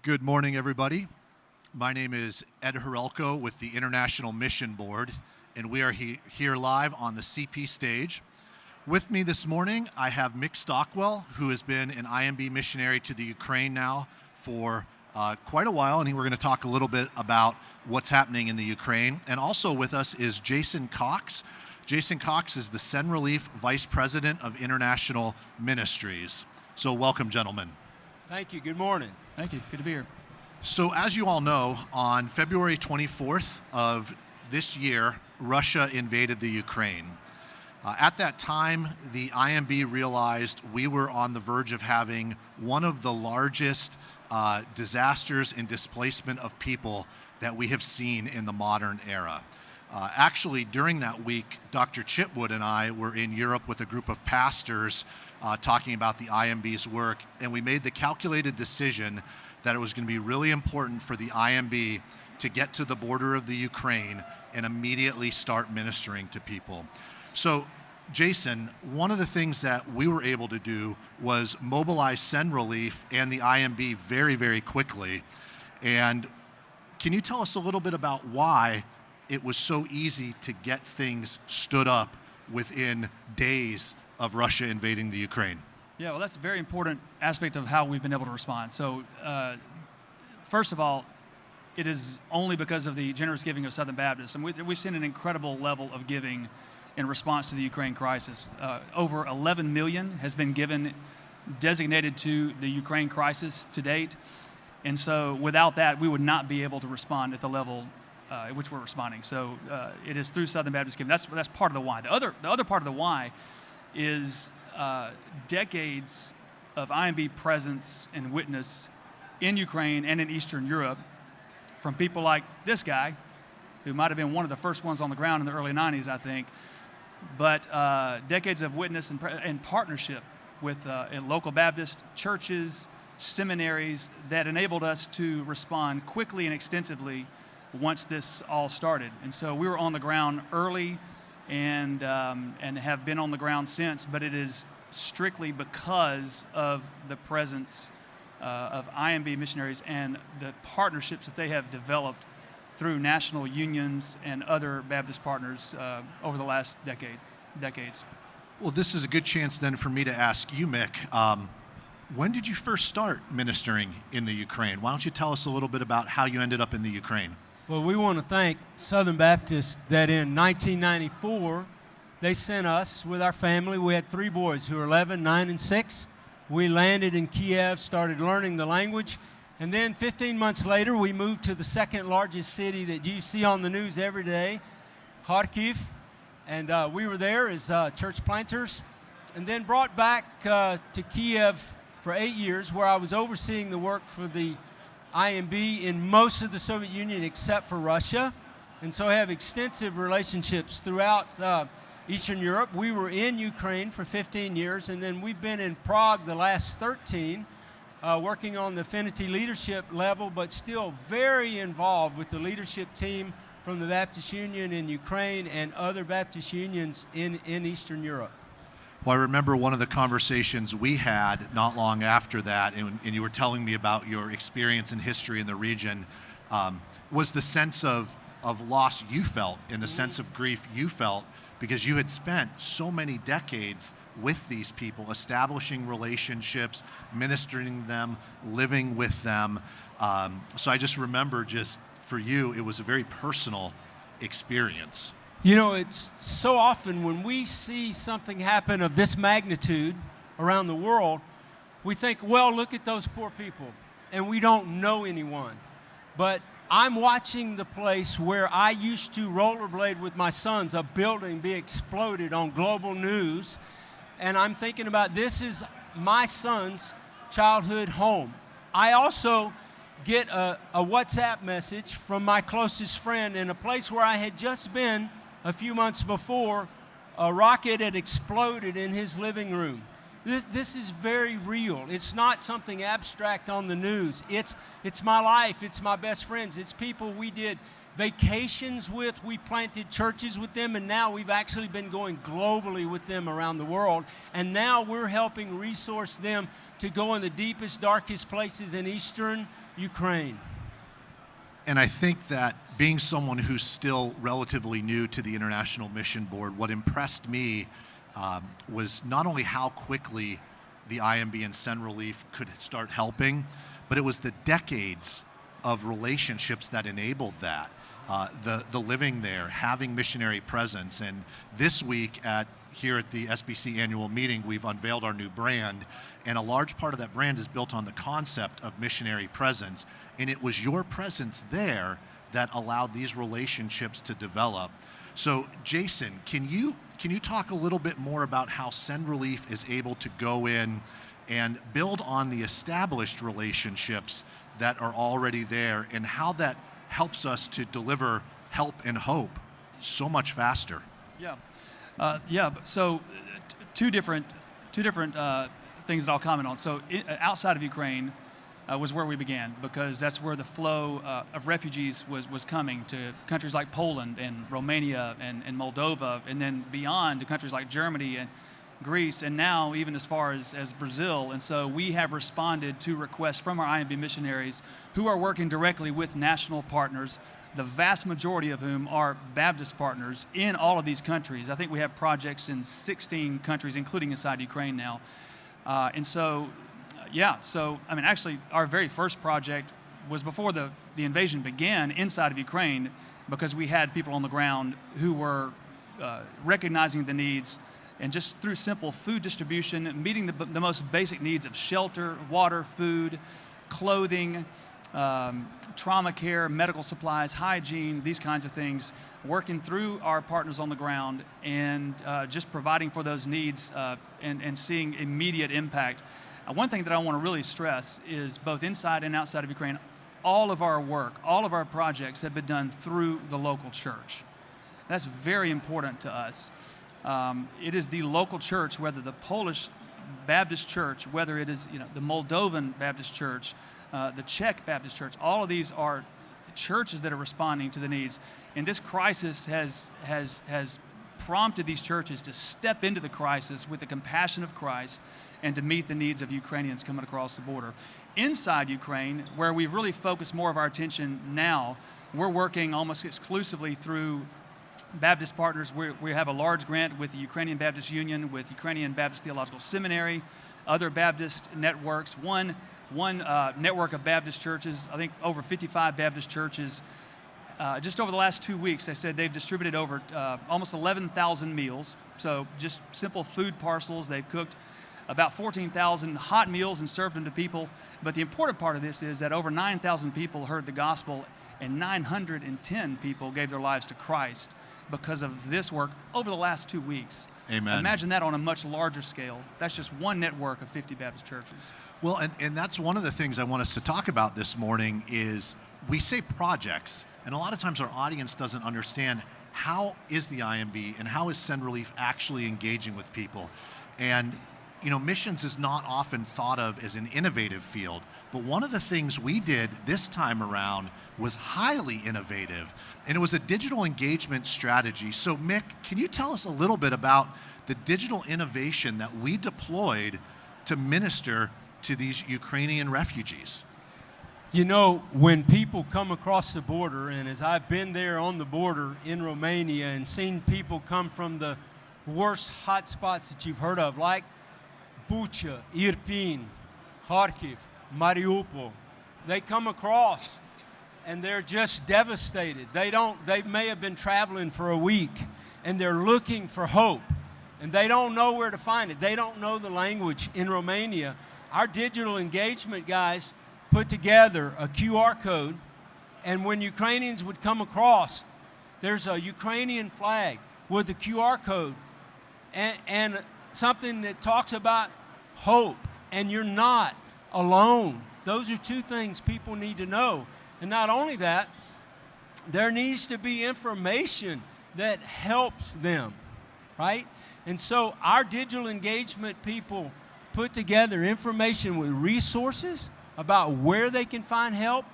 Good morning, everybody. My name is Ed Herrelko with the International Mission Board, and we are here live on the CP stage. With me this morning, I have Mick Stockwell, who has been an IMB missionary to the Ukraine now for quite a while, and we're going to talk a little bit about what's happening in the Ukraine. And also with us is Jason Cox. Jason Cox is the Send Relief Vice President of International Ministries. So welcome, gentlemen. Thank you. Good morning. Thank you. Good to be here. So as you all know, on February 24th of this year, Russia invaded the Ukraine. At that time, the IMB realized we were on the verge of having one of the largest disasters and displacement of people that we have seen in the modern era. Actually, during that week, Dr. Chitwood and I were in Europe with a group of pastors talking about the IMB's work, and we made the calculated decision that it was going to be really important for the IMB to get to the border of the Ukraine and immediately start ministering to people. So, Jason, one of the things that we were able to do was mobilize Send Relief and the IMB very, very quickly. And can you tell us a little bit about why it was so easy to get things stood up within days of Russia invading the Ukraine? Yeah, well, that's a very important aspect of how we've been able to respond. So, first of all, it is only because of the generous giving of Southern Baptists. And we've seen an incredible level of giving in response to the Ukraine crisis. Over 11 million has been given, designated to the Ukraine crisis to date. And so without that, we would not be able to respond at the level at which we're responding. So it is through Southern Baptist giving. That's part of the why. The other part of the why is decades of IMB presence and witness in Ukraine and in Eastern Europe from people like this guy, who might have been one of the first ones on the ground in the early 90s, I think, but decades of witness and partnership with local Baptist churches, seminaries that enabled us to respond quickly and extensively once this all started. And so we were on the ground early and have been on the ground since, but it is strictly because of the presence of IMB missionaries and the partnerships that they have developed through national unions and other Baptist partners over the last decades. Well, this is a good chance then for me to ask you, Mick, when did you first start ministering in the Ukraine? Why don't you tell us a little bit about how you ended up in the Ukraine? Well, we want to thank Southern Baptist that in 1994, they sent us with our family. We had 3 boys who were 11, 9, and 6. We landed in Kiev, started learning the language, and then 15 months later, we moved to the second largest city that you see on the news every day, Kharkiv, and we were there as church planters, and then brought back to Kiev for 8 years, where I was overseeing the work for the IMB in most of the Soviet Union except for Russia, and so I have extensive relationships throughout Eastern Europe. We were in Ukraine for 15 years, and then we've been in Prague the last 13, working on the affinity leadership level, but still very involved with the leadership team from the Baptist Union in Ukraine and other Baptist unions in Eastern Europe. Well, I remember one of the conversations we had not long after that, and you were telling me about your experience and history in the region, was the sense of loss you felt and the sense of grief you felt because you had spent so many decades with these people, establishing relationships, ministering to them, living with them. So I just remember for you, it was a very personal experience. You know, it's so often when we see something happen of this magnitude around the world, we think, well, look at those poor people, and we don't know anyone. But I'm watching the place where I used to rollerblade with my sons, a building be exploded on global news, and I'm thinking about this is my son's childhood home. I also get a WhatsApp message from my closest friend in a place where I had just been a few months before. A rocket had exploded in his living room. This is very real. It's not something abstract on the news. It's my life. It's my best friends. It's people we did vacations with, we planted churches with them, and now we've actually been going globally with them around the world. And now we're helping resource them to go in the deepest, darkest places in eastern Ukraine. And I think that being someone who's still relatively new to the International Mission Board, what impressed me was not only how quickly the IMB and Send Relief could start helping, but it was the decades of relationships that enabled that. The living there, having missionary presence. And this week here at the SBC annual meeting, we've unveiled our new brand. And a large part of that brand is built on the concept of missionary presence. And it was your presence there that allowed these relationships to develop. So Jason, can you talk a little bit more about how Send Relief is able to go in and build on the established relationships that are already there, and how that helps us to deliver help and hope so much faster? So two different things that I'll comment on. So outside of Ukraine was where we began, because that's where the flow of refugees was coming to countries like Poland and Romania and Moldova, and then beyond to countries like Germany and Greece, and now even as far as Brazil. And so we have responded to requests from our IMB missionaries who are working directly with national partners, the vast majority of whom are Baptist partners in all of these countries. I think we have projects in 16 countries, including inside Ukraine now. Actually, our very first project was before the invasion began inside of Ukraine, because we had people on the ground who were recognizing the needs, and just through simple food distribution, meeting the most basic needs of shelter, water, food, clothing, trauma care, medical supplies, hygiene, these kinds of things, working through our partners on the ground, and just providing for those needs and seeing immediate impact. One thing that I want to really stress is, both inside and outside of Ukraine, all of our work, all of our projects have been done through the local church. That's very important to us. It is the local church, whether the Polish Baptist Church, whether it is the Moldovan Baptist Church, the Czech Baptist Church. All of these are churches that are responding to the needs. And this crisis has prompted these churches to step into the crisis with the compassion of Christ and to meet the needs of Ukrainians coming across the border. Inside Ukraine, where we've really focused more of our attention now, we're working almost exclusively through Baptist partners. We have a large grant with the Ukrainian Baptist Union, with Ukrainian Baptist Theological Seminary, other Baptist networks. One network of Baptist churches, I think over 55 Baptist churches. Just over the last 2 weeks, they said they've distributed over almost 11,000 meals. So just simple food parcels. They've cooked about 14,000 hot meals and served them to people. But the important part of this is that over 9,000 people heard the gospel, and 910 people gave their lives to Christ because of this work over the last 2 weeks. Amen. Imagine that on a much larger scale. That's just one network of 50 Baptist churches. Well, and that's one of the things I want us to talk about this morning is, we say projects, and a lot of times our audience doesn't understand how is the IMB and how is Send Relief actually engaging with people. And missions is not often thought of as an innovative field, but one of the things we did this time around was highly innovative, and it was a digital engagement strategy. So Mick, can you tell us a little bit about the digital innovation that we deployed to minister to these Ukrainian refugees? When people come across the border, and as I've been there on the border in Romania and seen people come from the worst hot spots that you've heard of, like Bucha, Irpin, Kharkiv, Mariupol, they come across and they're just devastated. They may have been traveling for a week, and they're looking for hope, and they don't know where to find it. They don't know the language in Romania. Our digital engagement guys put together a QR code, and when Ukrainians would come across, there's a Ukrainian flag with a QR code and something that talks about hope, and you're not alone. Those are two things people need to know. And not only that, there needs to be information that helps them, right? And so our digital engagement people put together information with resources about where they can find help,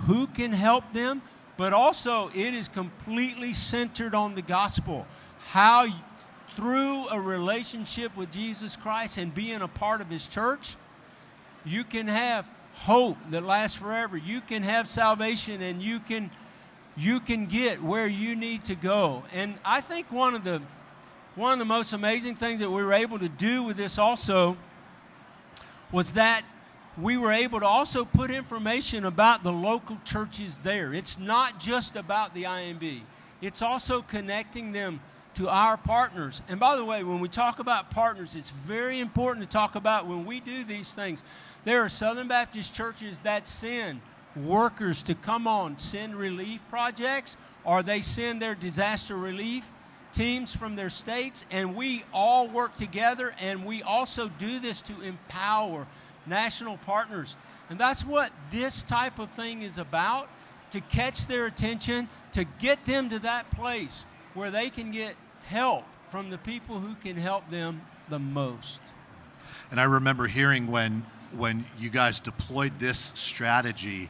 who can help them, but also it is completely centered on the gospel. How through a relationship with Jesus Christ and being a part of His church, you can have hope that lasts forever. You can have salvation, and you can get where you need to go. And I think one of the most amazing things that we were able to do with this also was that we were able to also put information about the local churches there. It's not just about the IMB. It's also connecting them to our partners. And by the way, when we talk about partners, it's very important to talk about when we do these things. There are Southern Baptist churches that send workers to come on, send relief projects, or they send their disaster relief teams from their states, and we all work together, and we also do this to empower national partners. And that's what this type of thing is about, to catch their attention, to get them to that place where they can get help from the people who can help them the most. And I remember hearing when you guys deployed this strategy,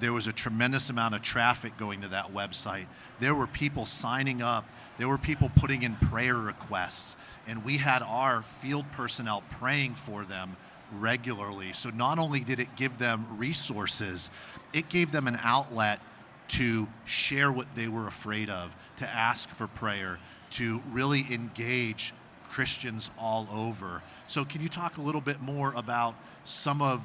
there was a tremendous amount of traffic going to that website. There were people signing up. There were people putting in prayer requests. And we had our field personnel praying for them regularly. So not only did it give them resources, it gave them an outlet to share what they were afraid of, to ask for prayer, to really engage Christians all over. So can you talk a little bit more about some of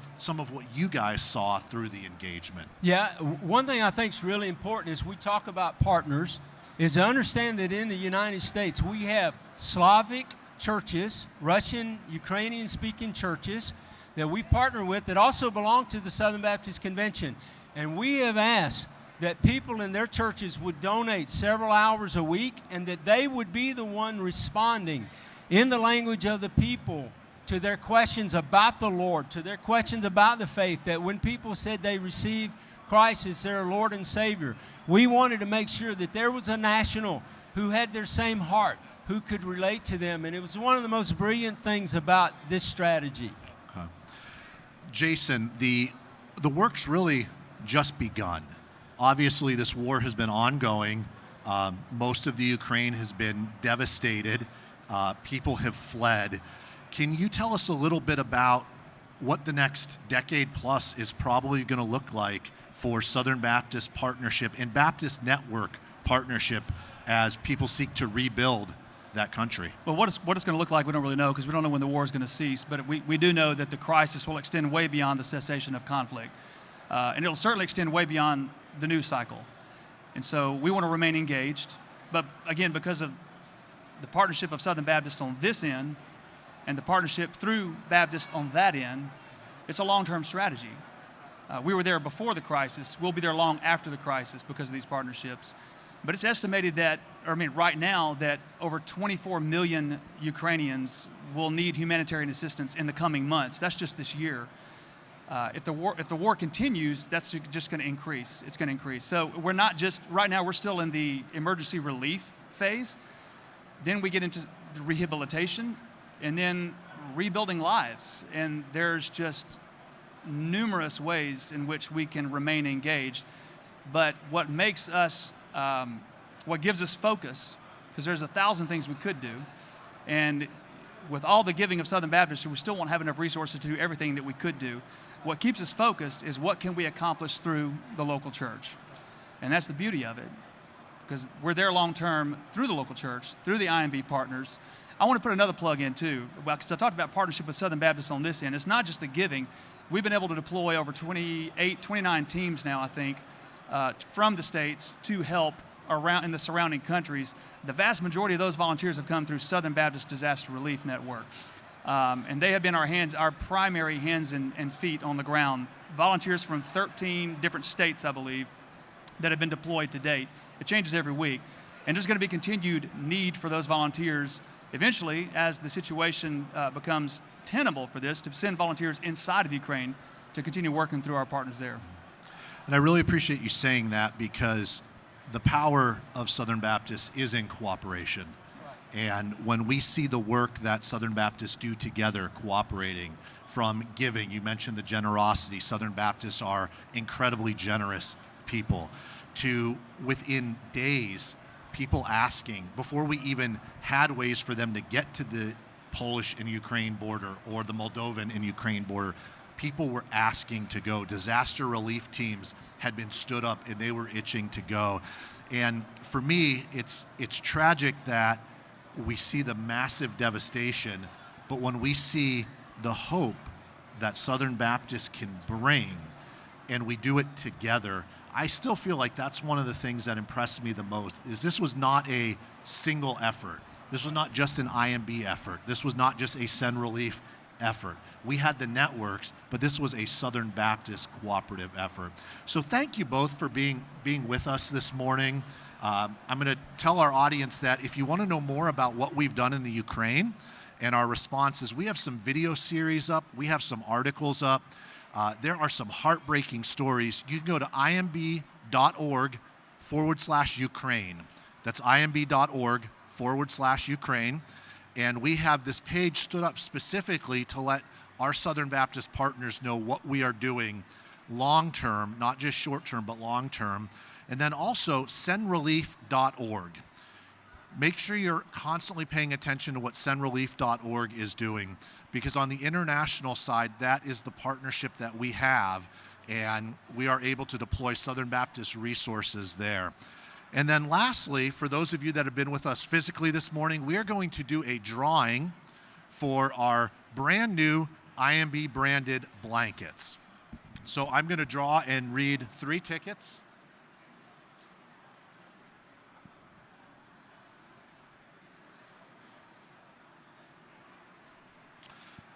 what you guys saw through the engagement? Yeah, one thing I think is really important is we talk about partners, is to understand that in the United States we have Slavic churches, Russian, Ukrainian speaking churches that we partner with that also belong to the Southern Baptist Convention. And we have asked that people in their churches would donate several hours a week, and that they would be the one responding in the language of the people to their questions about the Lord, to their questions about the faith, that when people said they received Christ as their Lord and Savior, we wanted to make sure that there was a national who had their same heart, who could relate to them. And it was one of the most brilliant things about this strategy. Okay. Jason, the work's really just begun. Obviously, this war has been ongoing. Most of the Ukraine has been devastated. People have fled. Can you tell us a little bit about what the next decade plus is probably going to look like for Southern Baptist Partnership and Baptist Network Partnership as people seek to rebuild that country? Well, what it's going to look like, we don't really know, because we don't know when the war is going to cease. But we do know that the crisis will extend way beyond the cessation of conflict. And it'll certainly extend way beyond the news cycle. And so we want to remain engaged. But again, because of the partnership of Southern Baptist on this end and the partnership through Baptist on that end, it's a long-term strategy. We were there before the crisis. We'll be there long after the crisis because of these partnerships. But it's estimated that, right now, that over 24 million Ukrainians will need humanitarian assistance in the coming months. That's just this year. If the war continues, that's just going to increase. It's going to increase. So we're not just, right now we're still in the emergency relief phase. Then we get into rehabilitation and then rebuilding lives. And there's just numerous ways in which we can remain engaged. But what makes us, what gives us focus, because there's 1,000 things we could do, and with all the giving of Southern Baptist, we still won't have enough resources to do everything that we could do. What keeps us focused is what can we accomplish through the local church. And that's the beauty of it, because we're there long-term through the local church, through the IMB partners. I want to put another plug in too, because I talked about partnership with Southern Baptist on this end. It's not just the giving. We've been able to deploy over 29 teams now, I think, from the states to help around in the surrounding countries. The vast majority of those volunteers have come through Southern Baptist Disaster Relief Network. And they have been our primary hands and feet on the ground. Volunteers from 13 different states, I believe, that have been deployed to date. It changes every week. And there's going to be continued need for those volunteers eventually, as the situation becomes tenable for this, to send volunteers inside of Ukraine to continue working through our partners there. And I really appreciate you saying that, because the power of Southern Baptist is in cooperation. And when we see the work that Southern Baptists do together, cooperating, from giving, you mentioned the generosity. Southern Baptists are incredibly generous people. to within days, people asking, before we even had ways for them to get to the Polish and Ukraine border or the Moldovan and Ukraine border, people were asking to go. Disaster relief teams had been stood up and they were itching to go. And for me, it's tragic that we see the massive devastation, but when we see the hope that Southern Baptists can bring, and we do it together, I still feel like that's one of the things that impressed me the most, is this was not a single effort. This was not just an IMB effort. This was not just a Send Relief effort. We had the networks, but this was a Southern Baptist cooperative effort. So thank you both for being with us this morning. I'm going to tell our audience that if you want to know more about what we've done in the Ukraine and our responses, we have some video series up. We have some articles up. There are some heartbreaking stories. You can go to imb.org/Ukraine. That's imb.org/Ukraine. And we have this page stood up specifically to let our Southern Baptist partners know what we are doing long term, not just short term, but long term. And then also sendrelief.org. Make sure you're constantly paying attention to what sendrelief.org is doing, because on the international side, that is the partnership that we have, and we are able to deploy Southern Baptist resources there. And then lastly, for those of you that have been with us physically this morning, we are going to do a drawing for our brand new IMB branded blankets. So I'm going to draw and read 3 tickets.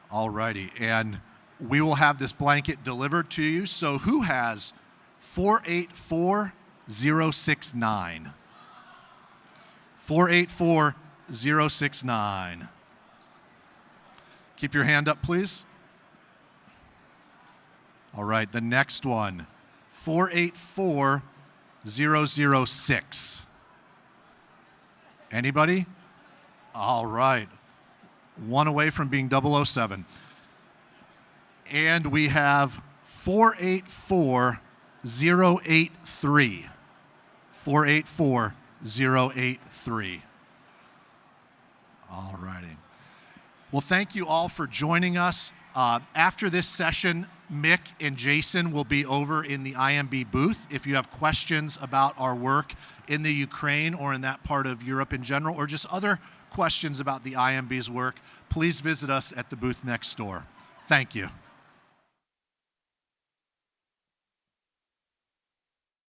All righty, and we will have this blanket delivered to you. So who has 484069? 484069. Keep your hand up, please. All right, the next one, 484006. Anybody? All right. One away from being 007. And we have 484083. 484083. All righty. Well, thank you all for joining us. After this session, Mick and Jason will be over in the IMB booth. If you have questions about our work in the Ukraine or in that part of Europe in general, or just other questions about the IMB's work, please visit us at the booth next door. Thank you.